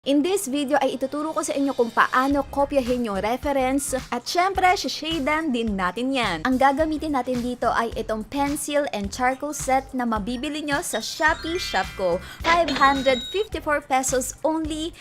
In this video ay ituturo ko sa inyo kung paano kopyahin yung reference at syempre, shadan din natin yan. Ang gagamitin natin dito ay itong pencil and charcoal set na mabibili nyo sa Shopee Shopko. 554 pesos only.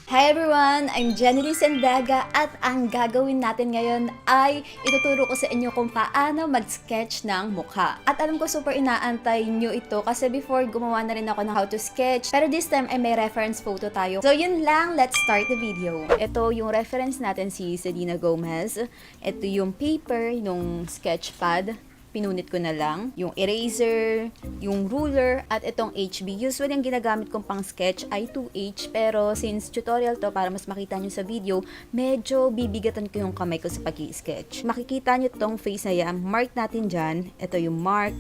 Hi everyone! I'm Jenny Sendaga at ang gagawin natin ngayon ay ituturo ko sa inyo kung paano mag-sketch ng mukha. At alam ko super inaantay nyo ito kasi before gumawa na rin ako ng how to sketch pero this time ay may reference photo tayo. So yun lang, let's start the video. Ito yung reference natin si Selena Gomez. Ito yung paper, yung sketch pad. Pinunit ko na lang, yung eraser, yung ruler, at itong HB. Usually, ang ginagamit kong pang sketch ay 2H, pero since tutorial to, para mas makita nyo sa video, medyo bibigatan ko yung kamay ko sa pag-i-sketch. Makikita nyo tong face na yan, mark natin dyan, ito yung mark,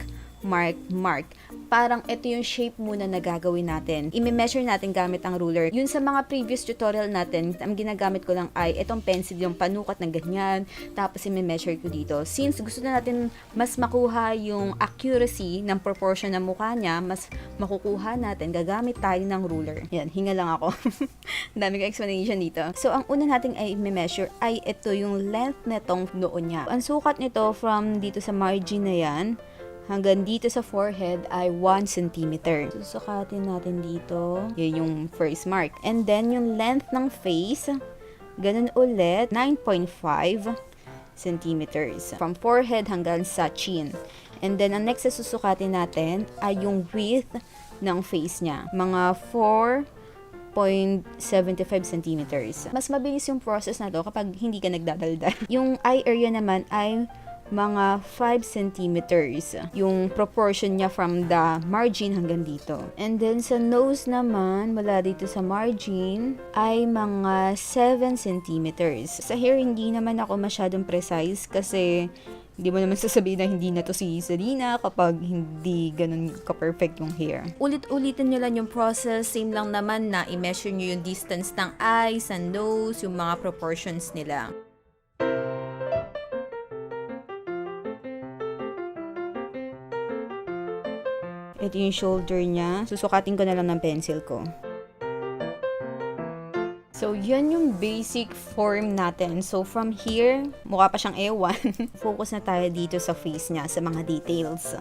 mark, mark. Parang ito yung shape muna na gagawin natin. I-measure natin gamit ang ruler. Yun sa mga previous tutorial natin, ang ginagamit ko lang ay itong pencil, yung panukat ng ganyan. Tapos i-measure ko dito. Since gusto na natin mas makuha yung accuracy ng proportion ng mukha niya, mas makukuha natin, gagamit tayo ng ruler. Yan, hinga lang ako. Dami ko explanation dito. So, ang una natin ay i-measure ay ito yung length netong noo niya. Ang sukat nito from dito sa margin na yan, hanggang dito sa forehead ay 1 cm. Susukatin natin dito. Yun yung first mark. And then, yung length ng face, ganun ulit, 9.5 cm. From forehead hanggang sa chin. And then, ang next na susukatin natin ay yung width ng face niya. Mga 4.75 centimeters. Mas mabilis yung process na to kapag hindi ka nagdadaldal. Yung eye area naman ay mga 5 centimeters. Yung proportion niya from the margin hanggang dito. And then sa nose naman, mula dito sa margin, ay mga 7 centimeters. Sa hair, hindi naman ako masyadong precise kasi hindi mo naman sasabihin na hindi na to si Selena kapag hindi ganun ka-perfect yung hair. Ulit-ulitin nyo lang yung process. Same lang naman na i-measure nyo yung distance ng eyes, and nose, yung mga proportions nila. Ito yung shoulder niya. Susukatin ko na lang ng pencil ko. So, yan yung basic form natin. So, from here, mukha pa siyang ewan. Focus na tayo dito sa face niya, sa mga details.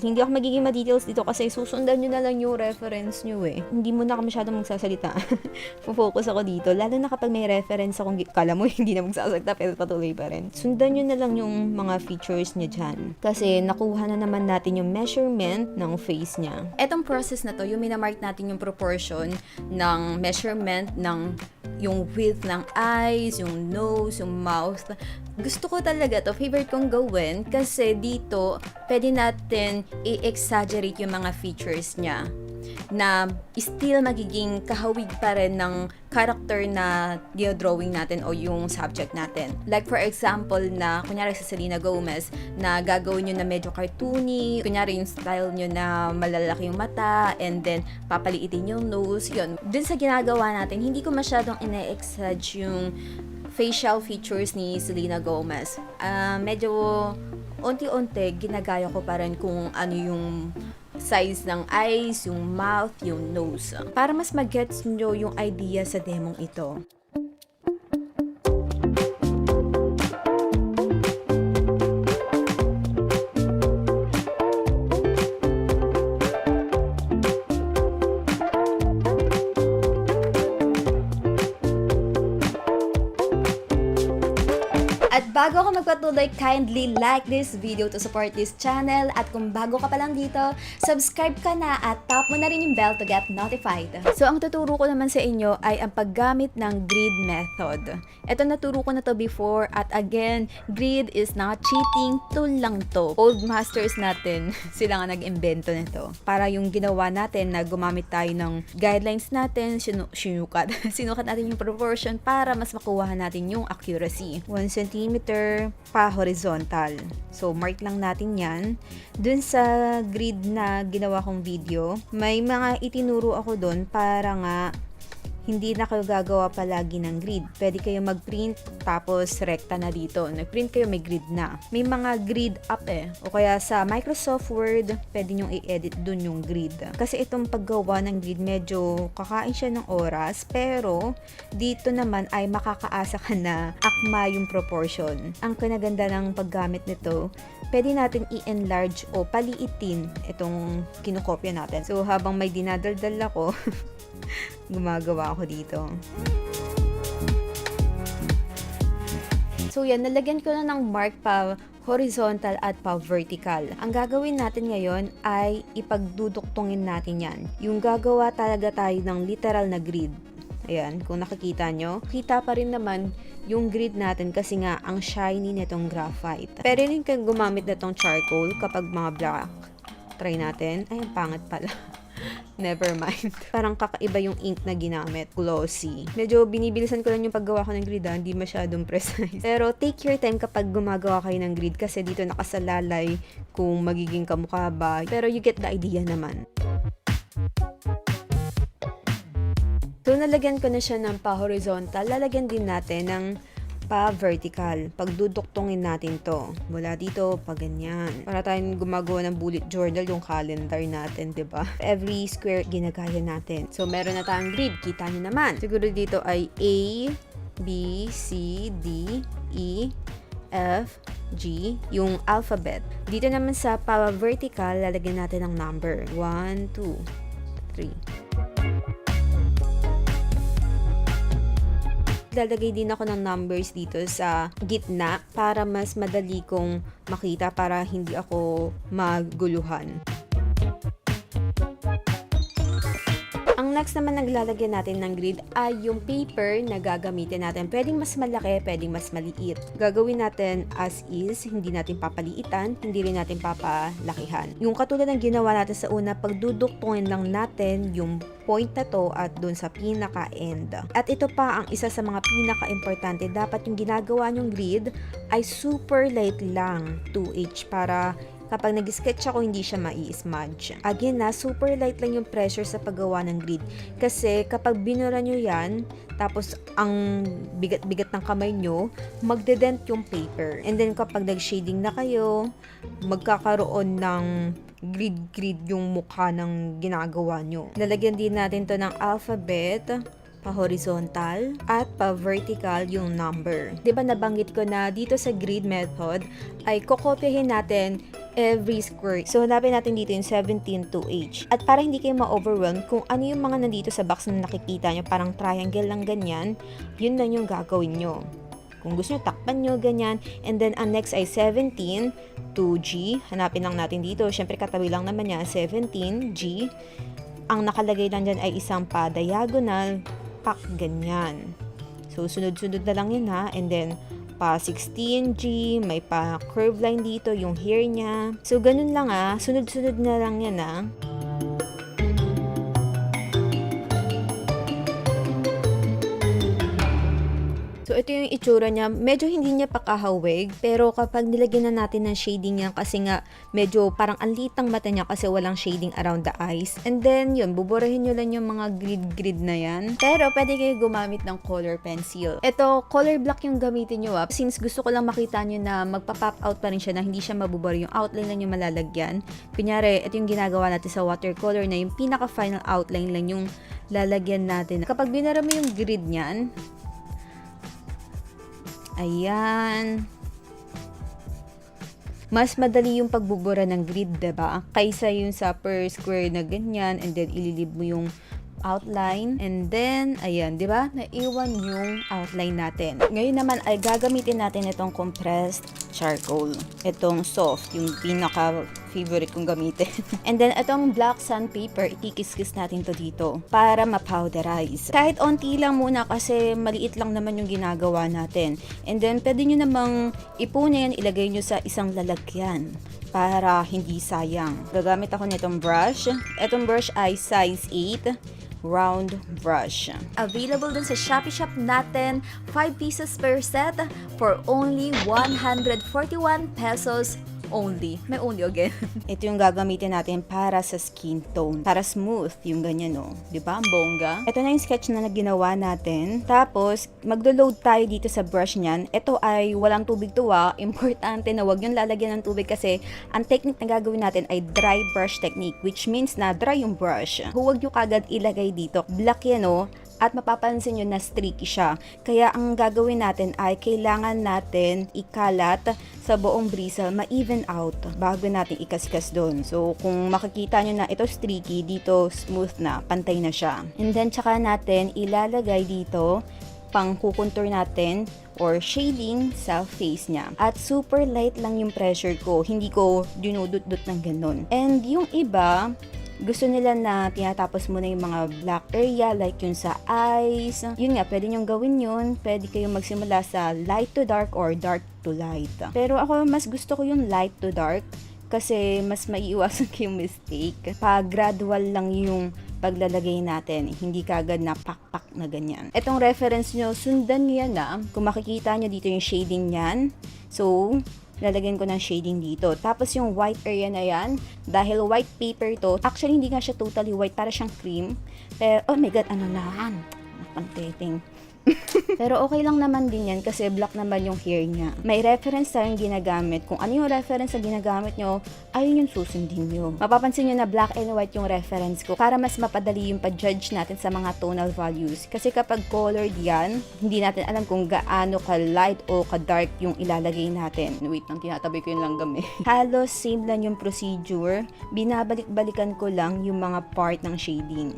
Hindi ako magiging ma-details dito kasi susundan nyo na lang yung reference nyo eh. Hindi mo na ako masyadong magsasalita. Focus ako dito. Lalo na kapag may reference akong kala mo hindi na magsasalita pero patuloy pa rin. Sundan nyo na lang yung mga features niya dyan. Kasi nakuha na naman natin yung measurement ng face niya. Etong process na to, yung minamark natin yung proportion ng measurement ng yung width ng eyes, yung nose, yung mouth. Gusto ko talaga to, favorite kong gawin kasi dito pwede natin i-exaggerate yung mga features niya na still magiging kahawig pa rin ng character na drawing natin o yung subject natin. Like for example na, kunyari sa Selena Gomez, na gagawin nyo na medyo cartoony, kunyari yung style nyo na malalaki yung mata, and then papaliitin yung nose, yun. Dun sa ginagawa natin, hindi ko masyadong ine-exage yung facial features ni Selena Gomez. Medyo unti-unti, ginagaya ko pa rin kung ano yung size ng eyes, yung mouth, yung nose. Para mas mag-gets nyo yung idea sa demong ito. At bago ako magpatuloy, kindly like this video to support this channel. At kung bago ka pa lang dito, subscribe ka na at tap mo na rin yung bell to get notified. So, ang tuturo ko naman sa inyo ay ang paggamit ng grid method. Ito naturo ko na to before at again, grid is not cheating, tool lang to. Old masters natin, sila nga nag-imbento nito. Para yung ginawa natin na gumamit tayo ng guidelines natin, sinukat natin yung proportion para mas makuha natin yung accuracy. 1 cm pa horizontal. So, mark lang natin yan. Dun sa grid na ginawa kong video, may mga itinuro ako dun para nga hindi na kayo gagawa palagi ng grid. Pwede kayo mag-print tapos rekta na dito. Nag-print kayo, may grid na. May mga grid up o kaya sa Microsoft Word, pwede nyong i-edit dun yung grid. Kasi itong paggawa ng grid, medyo kakain siya ng oras, pero dito naman ay makakaasa ka na akma yung proportion. Ang kinaganda ng paggamit nito, pwede natin i-enlarge o paliitin itong kinokopya natin. So, habang may dinadaldal ako, gumagawa ako dito. So yan, nalagyan ko na ng mark pa horizontal at pa vertical. Ang gagawin natin ngayon ay ipagduduktungin natin yan. Yung gagawa talaga tayo ng literal na grid. Ayan, kung nakikita nyo, kita pa rin naman yung grid natin kasi nga ang shiny nitong graphite. Pero rin kang gumamit na tong charcoal kapag mga black. Try natin. Ay, ang pangat pala. Never mind. Parang kakaiba yung ink na ginamit. Glossy. Medyo binibilisan ko lang yung paggawa ko ng grid, hindi masyadong precise. Pero take your time kapag gumagawa kayo ng grid kasi dito nakasalalay kung magiging kamukha ba. Pero you get the idea naman. So, nalagyan ko na siya ng pa-horizontal. Lalagyan din natin ng pa-vertical. Pagduduktungin natin to. Mula dito, pa ganyan. Para tayong gumagawa ng bullet journal, yung calendar natin, ba? Diba? Every square, ginagaya natin. So, meron na tayong grid. Kita nyo naman. Siguro dito ay A, B, C, D, E, F, G, yung alphabet. Dito naman sa pa-vertical, lalagyan natin ng number. 1, 2, 3. Lalagay din ako ng numbers dito sa gitna para mas madali kong makita para hindi ako maguluhan. Ang next naman naglalagyan natin ng grid ay yung paper na gagamitin natin. Pwedeng mas malaki, pwedeng mas maliit. Gagawin natin as is, hindi natin papaliitan, hindi rin natin papalakihan. Yung katulad ng ginawa natin sa una, pagduduktungin lang natin yung point na to at dun sa pinaka-end. At ito pa ang isa sa mga pinaka-importante. Dapat yung ginagawa nyong grid ay super light lang, 2H, para kapag nag-sketch ako, hindi siya mai-smudge. Again super light lang yung pressure sa paggawa ng grid. Kasi kapag binura nyo yan, tapos ang bigat-bigat ng kamay nyo, magdedent yung paper. And then kapag nag-shading na kayo, magkakaroon ng grid-grid yung mukha ng ginagawa nyo. Lalagyan din natin to ng alphabet, pa-horizontal at pa-vertical yung number. Diba nabanggit ko na dito sa grid method ay kokopyahin natin every square. So, hanapin natin dito yung 17 to H. At para hindi kayo ma-overwhelm, kung ano yung mga nandito sa box na nakikita nyo, parang triangle lang ganyan, yun lang yung gagawin nyo. Kung gusto nyo, takpan nyo, ganyan. And then, ang next ay 17 to G. Hanapin lang natin dito. Siyempre, katabi lang naman niya, 17, G. Ang nakalagay lang dyan ay isang pa-diagonal, pak, ganyan. So, sunod-sunod na lang yun ha. And then, pa 16G, may pa curve line dito, yung hair niya. So, ganun lang sunod-sunod na lang yan So, ito yung itsura niya. Medyo hindi niya pakahawig, pero kapag nilagyan na natin ng shading yan, kasi nga, medyo parang anlitang mata niya kasi walang shading around the eyes. And then, yun, buburahin nyo lang yung mga grid-grid na yan. Pero, pwede kayo gumamit ng color pencil. Ito, color block yung gamitin nyo Since gusto ko lang makita nyo na magpa-pop out pa rin siya na hindi siya mabubura, yung outline lang yung malalagyan. Kunyari, ito yung ginagawa natin sa watercolor na yung pinaka-final outline lang yung lalagyan natin. Kapag binara mo yung grid niyan, ayan. Mas madali yung pagbubura ng grid, diba? Kaysa yung sa per square na ganyan and then ililib mo yung outline. And then, ayan, diba? Naiwan yung outline natin. Ngayon naman ay gagamitin natin itong compressed charcoal. Itong soft, yung pinaka-favorite kong gamitin. And then, itong black sandpaper, ikikis-kis natin to dito para ma-powderize. Kahit onti lang muna kasi maliit lang naman yung ginagawa natin. And then, pwede nyo namang ipunin, ilagay nyo sa isang lalagyan para hindi sayang. Gagamit ako nitong brush. Itong brush ay size 8. Round brush. Available dun sa Shopee shop natin, 5 pieces per set for only 141 pesos Only. May only again. Ito yung gagamitin natin para sa skin tone. Para smooth, yung ganyan, no? Diba? Ang bongga. Ito na yung sketch na ginawa natin. Tapos, maglo-load tayo dito sa brush niyan. Ito ay walang tubig to, ah. Importante na wag yung lalagyan ng tubig kasi ang technique na gagawin natin ay dry brush technique, which means na dry yung brush. Huwag nyo kagad ilagay dito. Black yan, no? At mapapansin nyo na streaky siya. Kaya ang gagawin natin ay kailangan natin ikalat sa buong bristle, ma-even out bago natin ikaskas doon. So, kung makikita nyo na ito streaky, dito smooth na, pantay na siya. And then, tsaka natin ilalagay dito pang kukontour natin or shading sa face niya. At super light lang yung pressure ko. Hindi ko dinudot-dot ng ganun. And yung iba, gusto nila na tinatapos muna yung mga black area like yun sa eyes. Yun nga, pwede nyong gawin yun. Pwede kayong magsimula sa light to dark or dark to light. Pero ako mas gusto ko yung light to dark kasi mas maiiwasan kayong mistake. Gradual lang yung paglalagay natin. Hindi kagad na pak-pak na ganyan. Itong reference nyo, sundan nyo yan na. Kung makikita nyo dito yung shading yan. So, lalagyan ko ng shading dito. Tapos yung white area na yan, dahil white paper to, actually hindi nga siya totally white, para siyang cream. Pero, oh my god, ano na yan? Napang-taping. Pero okay lang naman din yan kasi black naman yung hair niya. May reference tayong ginagamit. Kung ano yung reference na ginagamit nyo, ayun yung susundin nyo. Mapapansin nyo na black and white yung reference ko para mas mapadali yung pa-judge natin sa mga tonal values. Kasi kapag colored yan, hindi natin alam kung gaano ka-light o ka-dark yung ilalagay natin. Wait lang, tinatabi ko yung langgam eh. Halos same lang yung procedure. Binabalik-balikan ko lang yung mga part ng shading.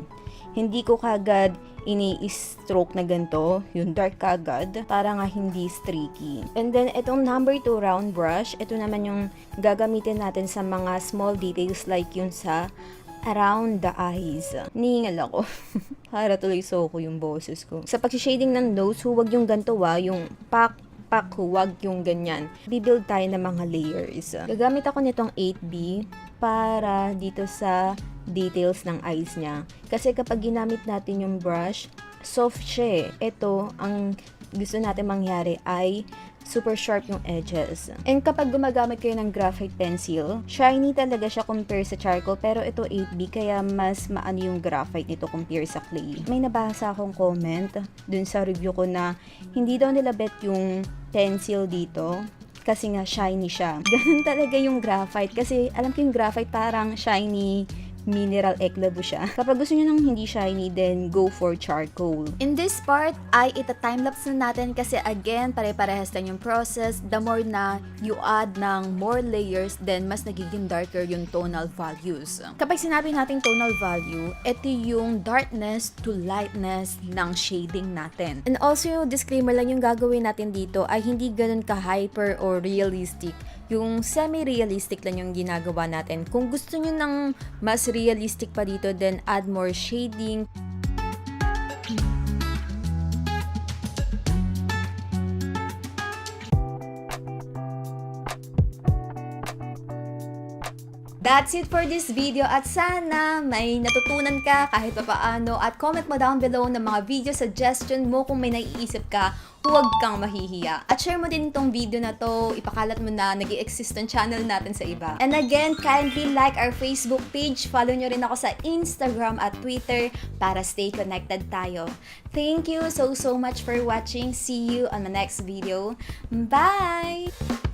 Hindi ko kagad ini-stroke na ganito, yung dark kagad, para nga hindi streaky. And then, itong number 2 round brush, ito naman yung gagamitin natin sa mga small details like yun sa around the eyes. Nihingal ako. Para tuloy soko yung boses ko. Sa pag-shading ng nose, huwag yung ganito yung pak, huwag yung ganyan. Bibuild tayo ng mga layers. Gagamit ako nitong 8B para dito sa details ng eyes niya. Kasi kapag ginamit natin yung brush, soft siya eh. Ito, ang gusto natin mangyari ay super sharp yung edges. And kapag gumagamit kayo ng graphite pencil, shiny talaga siya compare sa charcoal, pero ito 8B, kaya mas maano yung graphite nito compare sa clay. May nabasa akong comment dun sa review ko na hindi daw nila bet yung pencil dito kasi nga shiny siya. Ganun talaga yung graphite kasi alam ko yung graphite parang shiny mineral eklabo siya. Kapag gusto nyo ng hindi shiny, then go for charcoal. In this part, ay ita-timelapse na natin kasi again, pare-parehas lang yung process. The more na you add ng more layers, then mas nagiging darker yung tonal values. Kapag sinabi nating tonal value, ito yung darkness to lightness ng shading natin. And also, disclaimer lang, yung gagawin natin dito ay hindi ganun ka-hyper or realistic. Yung semi-realistic lang yung ginagawa natin. Kung gusto nyo ng mas realistic pa dito, then add more shading. That's it for this video at sana may natutunan ka kahit pa paano at comment mo down below ng mga video suggestion mo kung may naiisip ka, huwag kang mahihiya. At share mo din itong video na to, ipakalat mo na nag-i-exist ang channel natin sa iba. And again, kindly like our Facebook page, follow nyo rin ako sa Instagram at Twitter para stay connected tayo. Thank you so much for watching. See you on the next video. Bye!